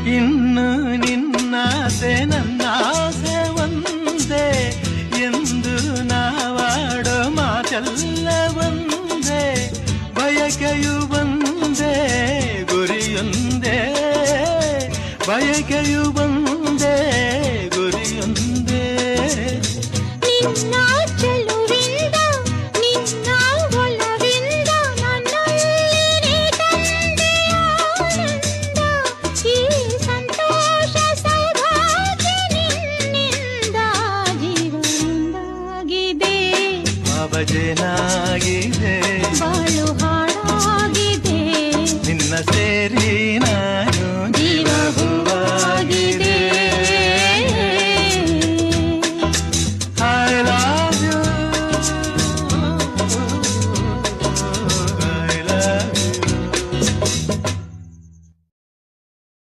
ಇನ್ನು ನಿನ್ನಾಸೆ ನನ್ನಾಸೆ ಒಂದೇ ಎಂದು ನಾವಾಡೋ ಮಾತೆಲ್ಲ ಒಂದೇ, ಬಯಕೆಯು ಒಂದೇ ಗುರಿಯೊಂದೇ, ಬಯಕೆಯು ಒಂದೇ ಗುರಿಯೊಂದೇ. ನಿನ್ನ ಚೆಲುವಿಂದ ನಿನ್ನ ಒಲವಿಂದ ನನ್ನಲ್ಲಿ ತಂದೆ ಆನಂದ, ಈ ಸಂತೋಷ ಸೌಭಾಗ್ಯ ನಿನ್ನಿಂದ ಜೀವನದಾಗಿದೆ. ಬಾಬಜೆ